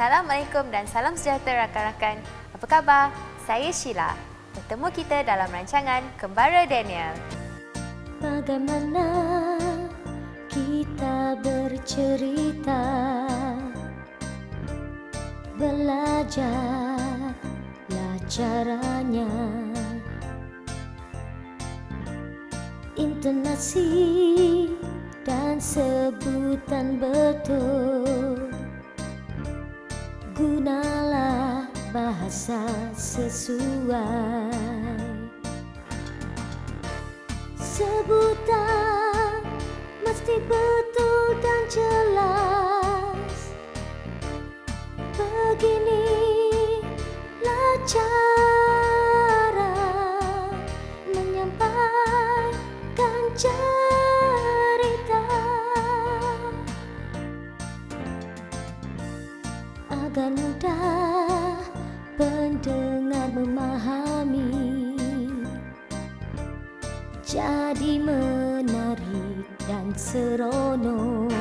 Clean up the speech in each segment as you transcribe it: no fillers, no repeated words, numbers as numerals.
Assalamualaikum dan salam sejahtera rakan-rakan. Apa khabar? Saya Sheila. Bertemu kita dalam rancangan Kembara Daniel. Bagaimana kita bercerita, belajarlah caranya. Intonasi dan sebutan betul, gunalah bahasa sesuai. Sebutan mesti betul dan jelas. Beginilah cara menyampaikan cerita agar mudah pendengar memahami, jadi menarik dan seronok.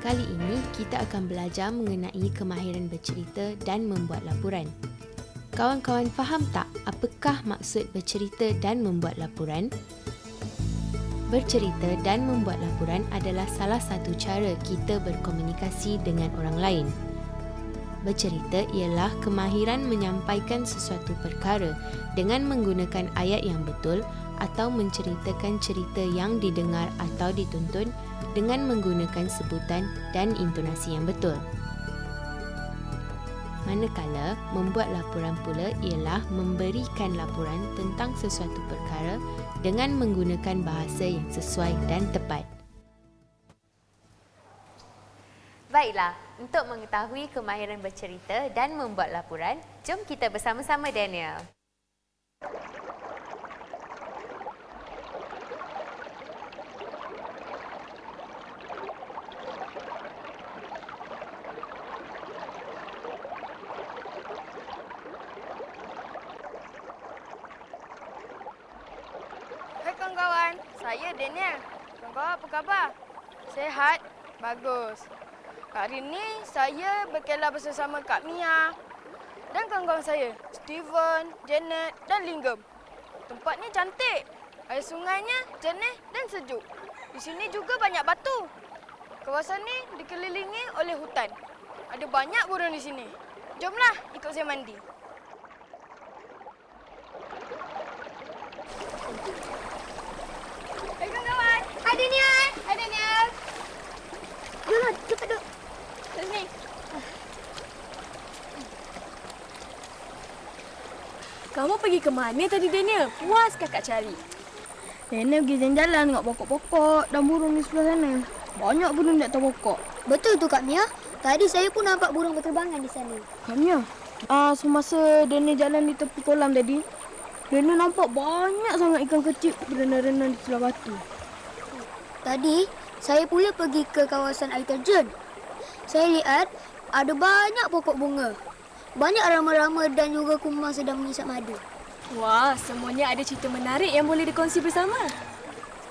Kali ini kita akan belajar mengenai kemahiran bercerita dan membuat laporan. Kawan-kawan faham tak apakah maksud bercerita dan membuat laporan? Bercerita dan membuat laporan adalah salah satu cara kita berkomunikasi dengan orang lain. Bercerita ialah kemahiran menyampaikan sesuatu perkara dengan menggunakan ayat yang betul atau menceritakan cerita yang didengar atau ditonton dengan menggunakan sebutan dan intonasi yang betul. Manakala membuat laporan pula ialah memberikan laporan tentang sesuatu perkara dengan menggunakan bahasa yang sesuai dan tepat. Baiklah, untuk mengetahui kemahiran bercerita dan membuat laporan, jom kita bersama-sama Daniel. Hai kawan-kawan, saya Daniel. Kawan-kawan apa khabar? Sehat? Bagus. Hari ini saya berkelas bersama Kak Mia dan kawan-kawan saya, Steven, Janet dan Linggam. Tempatnya cantik. Air sungainya jernih dan sejuk. Di sini juga banyak batu. Kawasan ini dikelilingi oleh hutan. Ada banyak burung di sini. Jomlah ikut saya mandi. Hai kawan-kawan. Hai Daniel. Hai Daniel. Jom, cepat duduk. Sini. Kamu pergi ke mana tadi, Daniel? Puas kakak cari. Daniel pergi jalan-jalan tengok pokok-pokok dan burung di sebelah sana. Banyak burung di atas pokok. Betul tu Kak Mia. Tadi saya pun nampak burung berterbangan di sana. Kak Mia, semasa Daniel jalan di tepi kolam tadi, Daniel nampak banyak sangat ikan kecil berenang-renang di sebelah batu. Tadi saya pula pergi ke kawasan air terjun. Saya lihat ada banyak pokok bunga. Banyak rama-rama dan juga kumang sedang mengisap madu. Wah, semuanya ada cerita menarik yang boleh dikongsi bersama.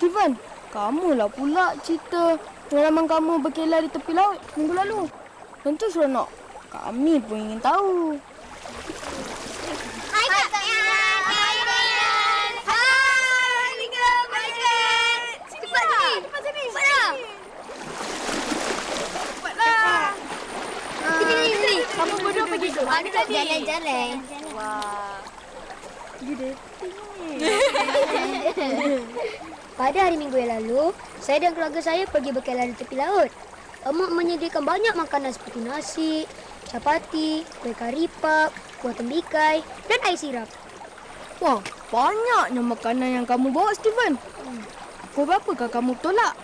Steven, kamulah pula cerita pengalaman kamu berkelas di tepi laut minggu lalu. Tentu seronok. Kami pun ingin tahu. Hai Kak Mia. Hai Daniel. Hai Linggam. Hai Janet. Cepat sini. Cepat sini. Cepatlah. Sini. Kamu berdua pergi ke mana tadi? Jalan-jalan. Wah. Pada hari Minggu yang lalu, saya dan keluarga saya pergi berkelas di tepi laut. Emak menyediakan banyak makanan seperti nasi, capati, kuih karipap, kuah tembikai dan air sirap. Wah, banyaknya makanan yang kamu bawa, Steven. Pukul berapakah kamu tolak?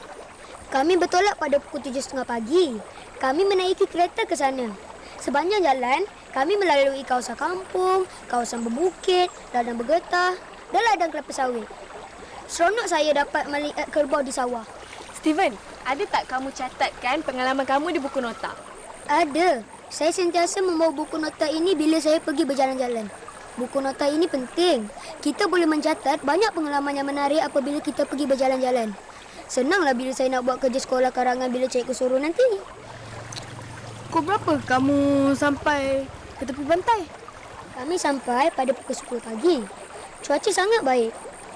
Kami bertolak pada pukul 7.30 pagi. Kami menaiki kereta ke sana. Sepanjang jalan, kami melalui kawasan kampung, kawasan berbukit, ladang bergetah dan ladang kelapa sawit. Seronok saya dapat melihat kerbau di sawah. Steven, ada tak kamu catatkan pengalaman kamu di buku nota? Ada. Saya sentiasa membawa buku nota ini bila saya pergi berjalan-jalan. Buku nota ini penting. Kita boleh mencatat banyak pengalaman yang menarik apabila kita pergi berjalan-jalan. Senanglah bila saya nak buat kerja sekolah karangan bila cikgu suruh nanti. Pukul berapa kamu sampai ke tepi pantai? Kami sampai pada pukul 10 pagi. Cuaca sangat baik.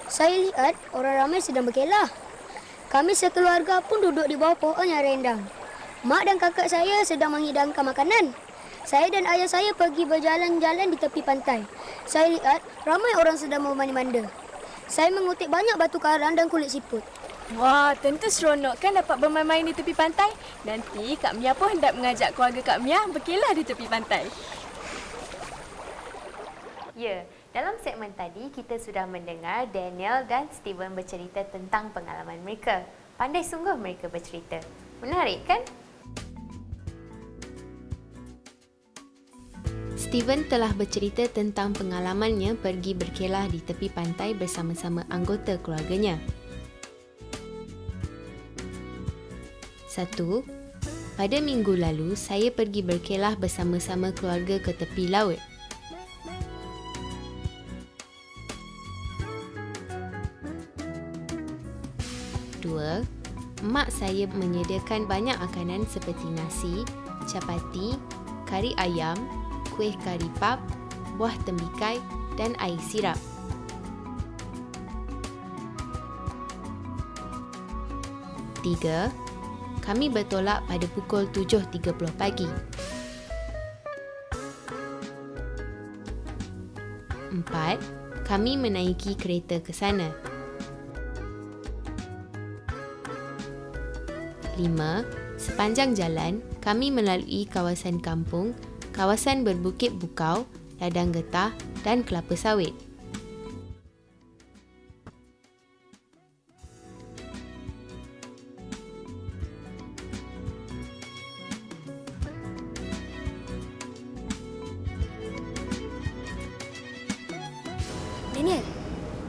Saya lihat orang ramai sedang berkelah. Kami sekeluarga pun duduk di bawah pohon yang rindang. Mak dan kakak saya sedang menghidangkan makanan. Saya dan ayah saya pergi berjalan-jalan di tepi pantai. Saya lihat ramai orang sedang memandi-manda. Saya mengutip banyak batu karang dan kulit siput. Wah, tentu seronok kan dapat bermain-main di tepi pantai. Nanti Kak Mia pun hendak mengajak keluarga Kak Mia berkelah di tepi pantai. Ya, dalam segmen tadi kita sudah mendengar Daniel dan Steven bercerita tentang pengalaman mereka. Pandai sungguh mereka bercerita. Menarik kan? Steven telah bercerita tentang pengalamannya pergi berkelah di tepi pantai bersama-sama anggota keluarganya. 1. Pada minggu lalu, saya pergi berkelah bersama-sama keluarga ke tepi laut. 2. Mak saya menyediakan banyak makanan seperti nasi, capati, kari ayam, kuih kari pap, buah tembikai dan air sirap. 3. Kami bertolak pada pukul 7.30 pagi. 4. Kami menaiki kereta ke sana. 5. Sepanjang jalan, kami melalui kawasan kampung, kawasan berbukit bukau, ladang getah dan kelapa sawit. Daniel,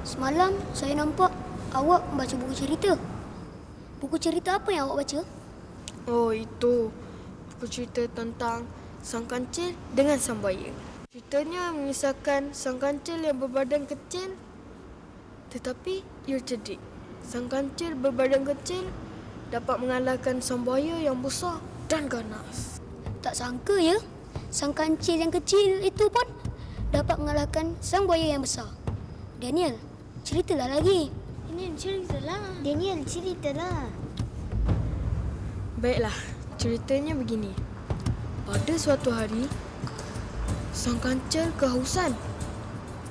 semalam saya nampak awak membaca buku cerita. Buku cerita apa yang awak baca? Oh, itu buku cerita tentang sang kancil dengan sang buaya. Ceritanya mengisahkan sang kancil yang berbadan kecil tetapi ia cerdik. Sang kancil berbadan kecil dapat mengalahkan sang buaya yang besar dan ganas. Tak sangka ya, sang kancil yang kecil itu pun dapat mengalahkan sang buaya yang besar. Daniel, ceritalah lagi. Daniel, ceritalah. Baiklah, ceritanya begini. Pada suatu hari, sang kancil kehausan.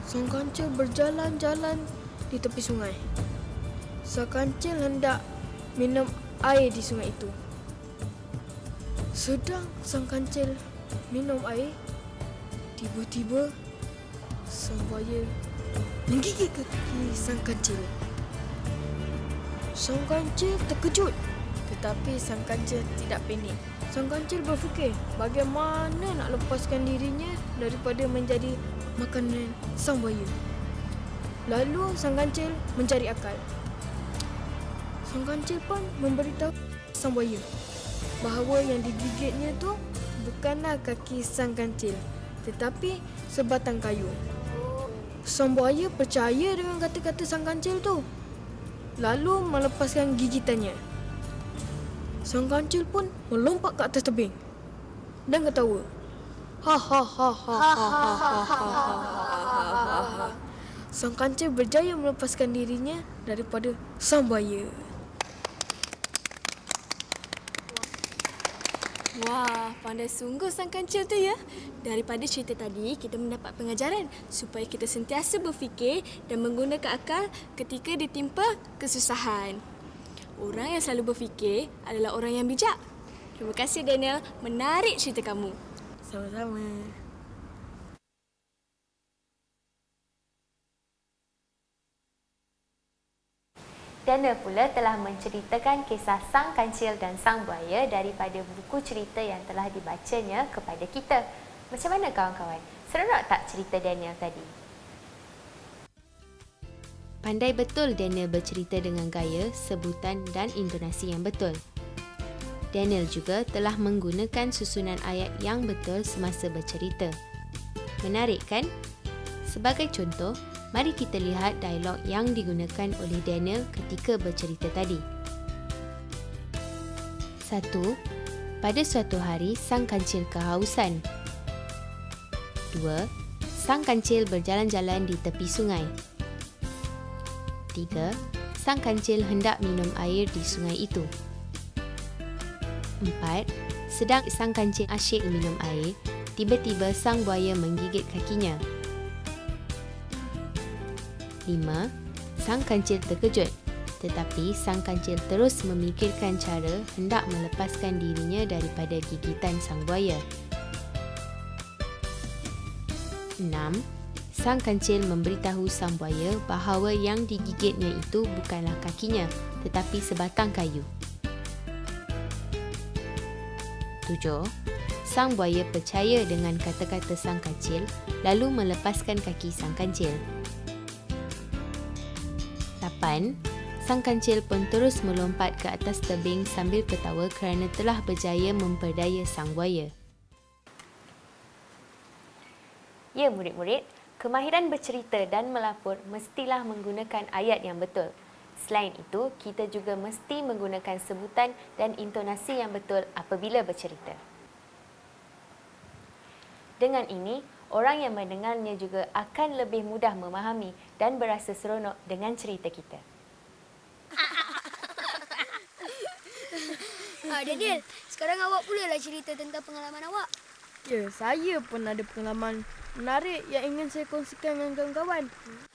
Sang kancil berjalan-jalan di tepi sungai. Sang kancil hendak minum air di sungai itu. Sedang sang kancil minum air, tiba-tiba sang buaya menggigit kaki sang kancil. Sang kancil terkejut, tetapi sang kancil tidak panik. Sang kancil berfikir bagaimana nak lepaskan dirinya daripada menjadi makanan sang buaya. Lalu sang kancil mencari akal. Sang kancil pun memberitahu sang buaya bahawa yang digigitnya tu bukanlah kaki sang kancil, tetapi sebatang kayu. Sang buaya percaya dengan kata-kata sang kancil tu, lalu melepaskan gigitannya. Sang kancil pun melompat ke atas tebing dan ketawa. Ha ha ha ha ha ha ha ha. Sang kancil berjaya melepaskan dirinya daripada sang buaya. Wah, pandai sungguh sang kancil tu ya. Daripada cerita tadi, kita mendapat pengajaran supaya kita sentiasa berfikir dan menggunakan akal ketika ditimpa kesusahan. Orang yang selalu berfikir adalah orang yang bijak. Terima kasih Daniel, menarik cerita kamu. Sama-sama. Daniel pula telah menceritakan kisah sang kancil dan sang buaya daripada buku cerita yang telah dibacanya kepada kita. Macam mana kawan-kawan? Seronok tak cerita Daniel tadi? Pandai betul Daniel bercerita dengan gaya, sebutan dan intonasi yang betul. Daniel juga telah menggunakan susunan ayat yang betul semasa bercerita. Menarik kan? Sebagai contoh, mari kita lihat dialog yang digunakan oleh Daniel ketika bercerita tadi. 1. Pada suatu hari, sang kancil kehausan. 2. Sang kancil berjalan-jalan di tepi sungai. 3. Sang kancil hendak minum air di sungai itu. 4. Sedang sang kancil asyik minum air, tiba-tiba sang buaya menggigit kakinya. 5. Sang kancil terkejut, tetapi sang kancil terus memikirkan cara hendak melepaskan dirinya daripada gigitan sang buaya. 6. Sang kancil memberitahu sang buaya bahawa yang digigitnya itu bukanlah kakinya, tetapi sebatang kayu. 7. Sang buaya percaya dengan kata-kata sang kancil, lalu melepaskan kaki sang kancil. 8. Sang kancil pun terus melompat ke atas tebing sambil ketawa kerana telah berjaya memperdaya sang buaya. Ya murid-murid, kemahiran bercerita dan melapor mestilah menggunakan ayat yang betul. Selain itu, kita juga mesti menggunakan sebutan dan intonasi yang betul apabila bercerita. Dengan ini, orang yang mendengarnya juga akan lebih mudah memahami dan berasa seronok dengan cerita kita. Daniel, sekarang awak pula lah cerita tentang pengalaman awak. Ya, saya pun ada pengalaman menarik yang ingin saya kongsikan dengan kawan-kawan.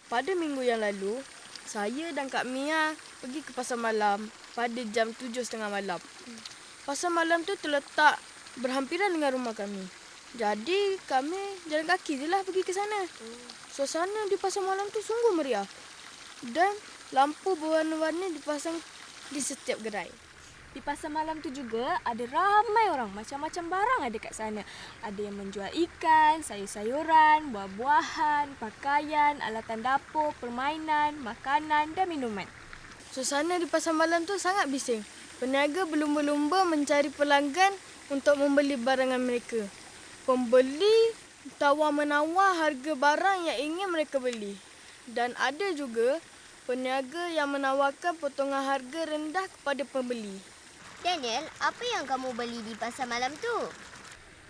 Pada minggu yang lalu, saya dan Kak Mia pergi ke pasar malam pada jam 7.30 malam. Pasar malam tu terletak berhampiran dengan rumah kami. Jadi kami jalan kaki je lah pergi ke sana. Suasana di pasar malam tu sungguh meriah. Dan lampu berwarna-warni dipasang di setiap gerai. Di pasar malam tu juga ada ramai orang, macam-macam barang ada kat sana. Ada yang menjual ikan, sayur-sayuran, buah-buahan, pakaian, alatan dapur, permainan, makanan dan minuman. Suasana di pasar malam tu sangat bising. Peniaga berlumba-lumba mencari pelanggan untuk membeli barangan mereka. Pembeli tawar-menawar harga barang yang ingin mereka beli. Dan ada juga peniaga yang menawarkan potongan harga rendah kepada pembeli. Daniel, apa yang kamu beli di pasar malam tu?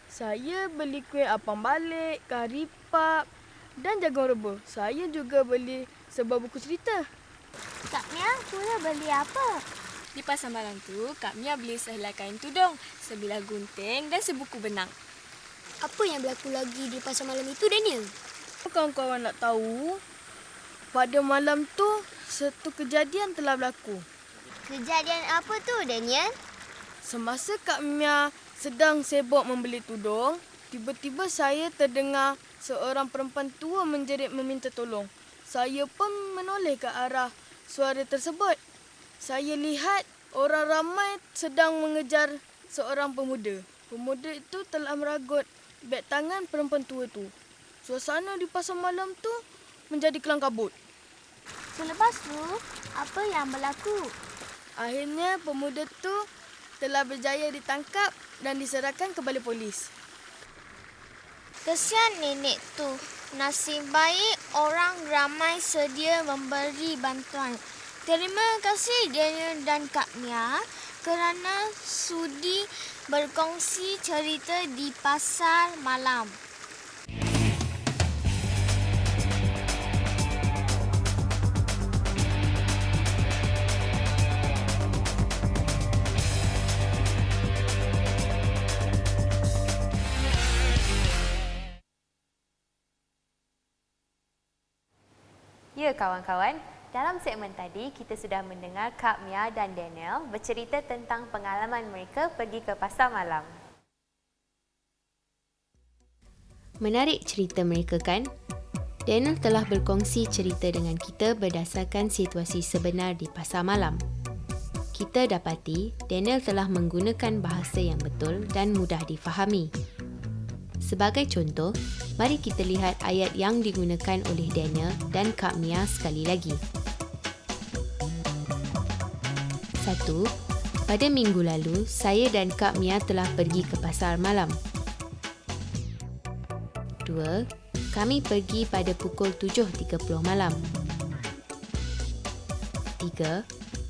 Saya beli kuih apam balik, kari pap dan jagung rebus. Saya juga beli sebuah buku cerita. Kak Mia, pula beli apa? Di pasar malam tu, Kak Mia beli sehelai kain tudung, sebilah gunting dan sebuku benang. Apa yang berlaku lagi di pasar malam itu, Daniel? Kawan-kawan nak tahu, pada malam tu satu kejadian telah berlaku. Kejadian apa tu, Daniel? Semasa Kak Mia sedang sibuk membeli tudung, tiba-tiba saya terdengar seorang perempuan tua menjerit meminta tolong. Saya pun menoleh ke arah suara tersebut. Saya lihat orang ramai sedang mengejar seorang pemuda. Pemuda itu telah meragut beg tangan perempuan tua tu. Suasana di pasar malam tu menjadi kelam kabut. Selepas tu, apa yang berlaku? Akhirnya pemuda tu telah berjaya ditangkap dan diserahkan ke balai polis. Kesian nenek tu. Nasib baik orang ramai sedia memberi bantuan. Terima kasih Daniel dan Kak Mia kerana sudi berkongsi cerita di pasar malam. Ya kawan-kawan, dalam segmen tadi kita sudah mendengar Kak Mia dan Daniel bercerita tentang pengalaman mereka pergi ke pasar malam. Menarik cerita mereka kan? Daniel telah berkongsi cerita dengan kita berdasarkan situasi sebenar di pasar malam. Kita dapati Daniel telah menggunakan bahasa yang betul dan mudah difahami. Sebagai contoh, mari kita lihat ayat yang digunakan oleh Daniel dan Kak Mia sekali lagi. 1. Pada minggu lalu, saya dan Kak Mia telah pergi ke pasar malam. 2. Kami pergi pada pukul 7.30 malam. 3.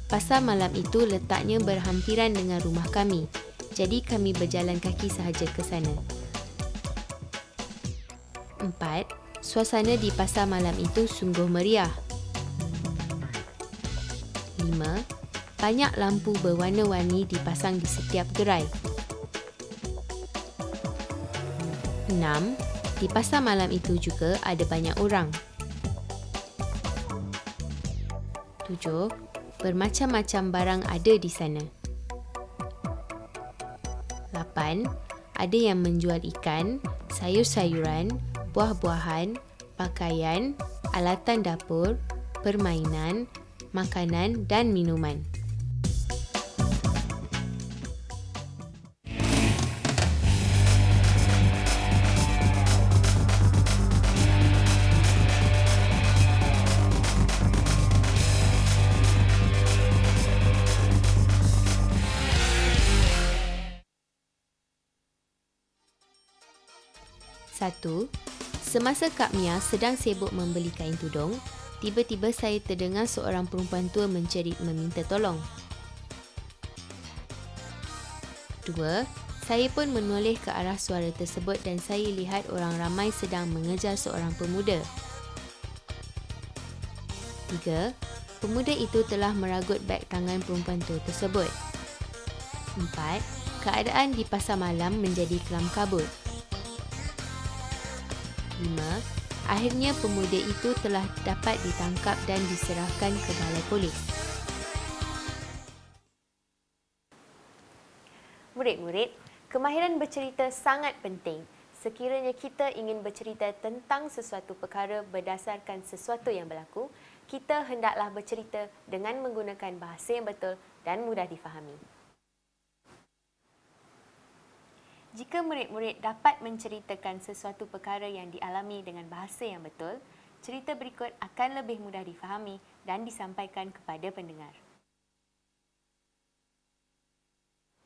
Pasar malam itu letaknya berhampiran dengan rumah kami, jadi kami berjalan kaki sahaja ke sana. 4. Suasana di pasar malam itu sungguh meriah. 5. Banyak lampu berwarna-warni dipasang di setiap gerai. 6. Di pasar malam itu juga ada banyak orang. 7. Bermacam-macam barang ada di sana. 8. Ada yang menjual ikan, sayur-sayuran, buah-buahan, pakaian, alatan dapur, permainan, makanan dan minuman. Satu, semasa Kak Mia sedang sibuk membeli kain tudung, tiba-tiba saya terdengar seorang perempuan tua menjerit meminta tolong. 2. Saya pun menoleh ke arah suara tersebut dan saya lihat orang ramai sedang mengejar seorang pemuda. 3. Pemuda itu telah meragut beg tangan perempuan tua tersebut. 4. Keadaan di pasar malam menjadi kelam kabut. 5. Akhirnya pemuda itu telah dapat ditangkap dan diserahkan ke balai polis. Murid-murid, kemahiran bercerita sangat penting. Sekiranya kita ingin bercerita tentang sesuatu perkara berdasarkan sesuatu yang berlaku, kita hendaklah bercerita dengan menggunakan bahasa yang betul dan mudah difahami. Jika murid-murid dapat menceritakan sesuatu perkara yang dialami dengan bahasa yang betul, cerita berikut akan lebih mudah difahami dan disampaikan kepada pendengar.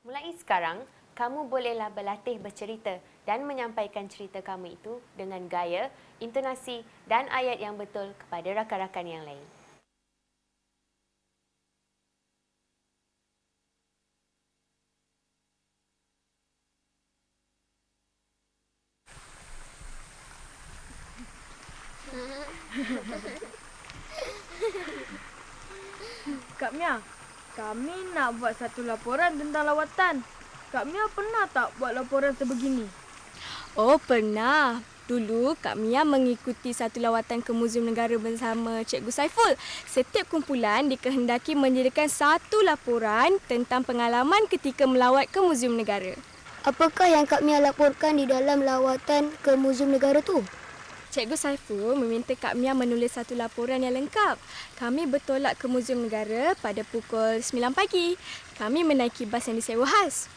Mulai sekarang, kamu bolehlah berlatih bercerita dan menyampaikan cerita kamu itu dengan gaya, intonasi dan ayat yang betul kepada rakan-rakan yang lain. Kak Mia, kami nak buat satu laporan tentang lawatan. Kak Mia pernah tak buat laporan sebegini? Oh, pernah. Dulu Kak Mia mengikuti satu lawatan ke Muzium Negara bersama Cikgu Saiful. Setiap kumpulan dikehendaki menyediakan satu laporan tentang pengalaman ketika melawat ke Muzium Negara. Apakah yang Kak Mia laporkan di dalam lawatan ke Muzium Negara tu? Cikgu Saiful meminta Kak Mia menulis satu laporan yang lengkap. Kami bertolak ke Muzium Negara pada pukul 9 pagi. Kami menaiki bas yang disewa khas.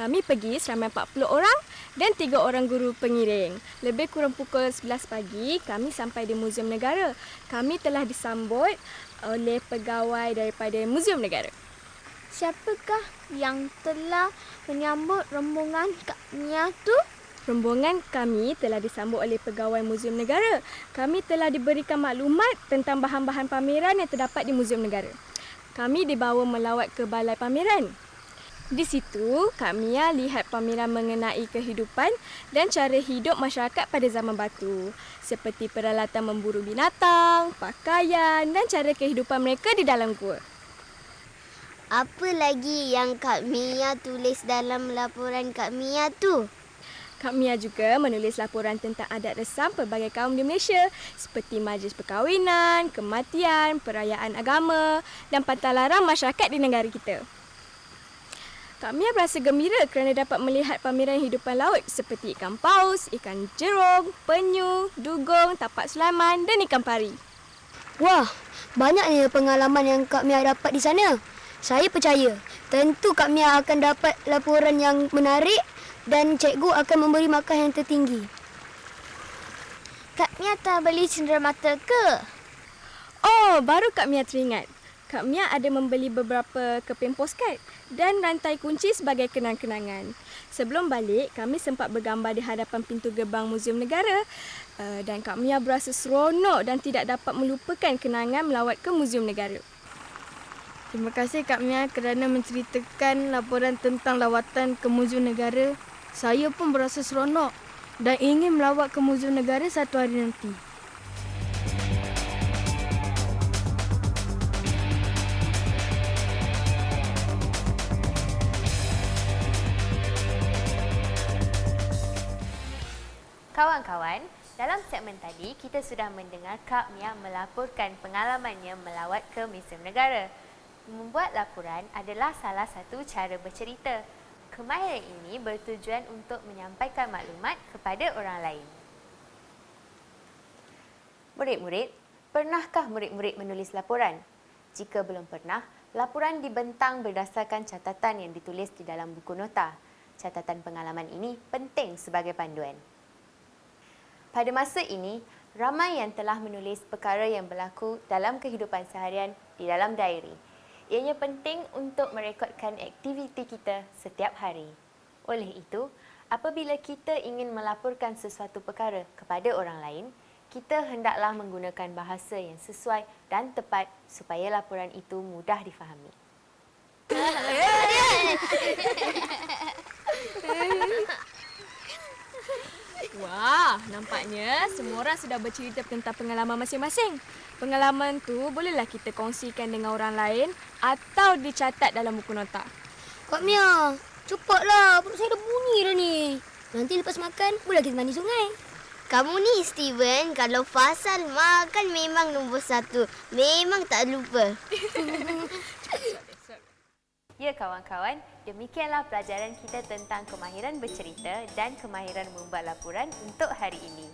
Kami pergi seramai 40 orang dan 3 orang guru pengiring. Lebih kurang pukul 11 pagi, kami sampai di Muzium Negara. Kami telah disambut oleh pegawai daripada Muzium Negara. Siapakah yang telah menyambut rombongan Kak Mia tu? Rombongan kami telah disambut oleh pegawai Muzium Negara. Kami telah diberikan maklumat tentang bahan-bahan pameran yang terdapat di Muzium Negara. Kami dibawa melawat ke balai pameran. Di situ, Kak Mia lihat pameran mengenai kehidupan dan cara hidup masyarakat pada zaman batu. Seperti peralatan memburu binatang, pakaian dan cara kehidupan mereka di dalam gua. Apa lagi yang Kak Mia tulis dalam laporan Kak Mia tu? Kak Mia juga menulis laporan tentang adat resam pelbagai kaum di Malaysia seperti majlis perkahwinan, kematian, perayaan agama dan pantang-larang masyarakat di negara kita. Kak Mia berasa gembira kerana dapat melihat pameran hidupan laut seperti ikan paus, ikan jerung, penyu, dugong, tapak Sulaiman dan ikan pari. Wah, banyaknya pengalaman yang Kak Mia dapat di sana. Saya percaya, tentu Kak Mia akan dapat laporan yang menarik dan cikgu akan memberi markah yang tertinggi. Kak Mia tak beli cenderamata ke? Oh, baru Kak Mia teringat. Kak Mia ada membeli beberapa keping postcard dan rantai kunci sebagai kenang-kenangan. Sebelum balik, kami sempat bergambar di hadapan pintu gerbang Muzium Negara dan Kak Mia berasa seronok dan tidak dapat melupakan kenangan melawat ke Muzium Negara. Terima kasih Kak Mia kerana menceritakan laporan tentang lawatan ke Muzium Negara. Saya pun berasa seronok dan ingin melawat ke Muzium Negara satu hari nanti. Kawan-kawan, dalam segmen tadi kita sudah mendengar Kak Mia melaporkan pengalamannya melawat ke Muzium Negara. Membuat laporan adalah salah satu cara bercerita. Kemahiran ini bertujuan untuk menyampaikan maklumat kepada orang lain. Murid-murid, pernahkah murid-murid menulis laporan? Jika belum pernah, laporan dibentang berdasarkan catatan yang ditulis di dalam buku nota. Catatan pengalaman ini penting sebagai panduan. Pada masa ini, ramai yang telah menulis perkara yang berlaku dalam kehidupan seharian di dalam diary. Ianya penting untuk merekodkan aktiviti kita setiap hari. Oleh itu, apabila kita ingin melaporkan sesuatu perkara kepada orang lain, kita hendaklah menggunakan bahasa yang sesuai dan tepat supaya laporan itu mudah difahami. Wah, nampaknya semua orang sudah bercerita tentang pengalaman masing-masing. Pengalaman tu bolehlah kita kongsikan dengan orang lain atau dicatat dalam buku nota. Kak Mia, cepatlah. Perut saya dah bunyi dah ni. Nanti lepas makan, boleh kita mandi sungai. Kamu ni Steven, kalau pasal makan memang nombor 1. Memang tak lupa. Ya kawan-kawan, demikianlah pelajaran kita tentang kemahiran bercerita dan kemahiran membuat laporan untuk hari ini.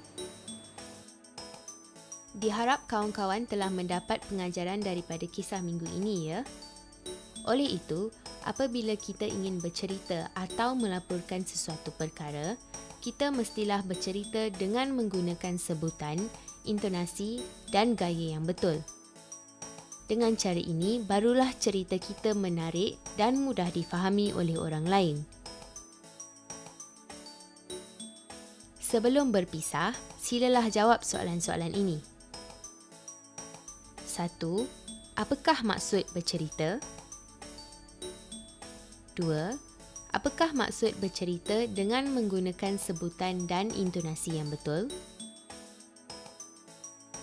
Diharap kawan-kawan telah mendapat pengajaran daripada kisah minggu ini ya. Oleh itu, apabila kita ingin bercerita atau melaporkan sesuatu perkara, kita mestilah bercerita dengan menggunakan sebutan, intonasi dan gaya yang betul. Dengan cara ini, barulah cerita kita menarik dan mudah difahami oleh orang lain. Sebelum berpisah, silalah jawab soalan-soalan ini. 1. Apakah maksud bercerita? 2. Apakah maksud bercerita dengan menggunakan sebutan dan intonasi yang betul?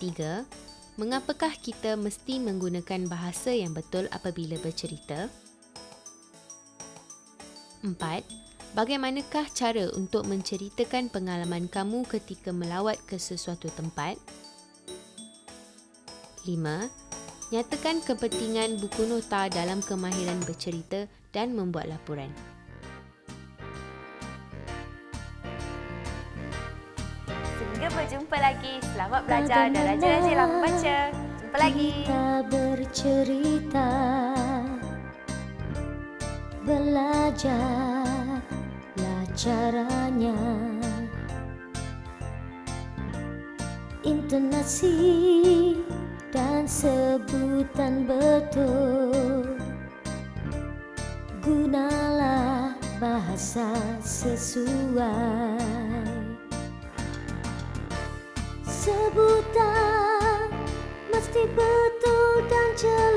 3. Mengapakah kita mesti menggunakan bahasa yang betul apabila bercerita? 4. Bagaimanakah cara untuk menceritakan pengalaman kamu ketika melawat ke sesuatu tempat? 5. Nyatakan kepentingan buku nota dalam kemahiran bercerita dan membuat laporan. Sehingga berjumpa lagi. Selamat belajar dan rajin-rajinlah membaca. Jumpa lagi. Kita bercerita, belajarlah caranya. Intonasi dan sebutan betul. Gunalah bahasa sesuai. Sebutan mesti betul dan jelas.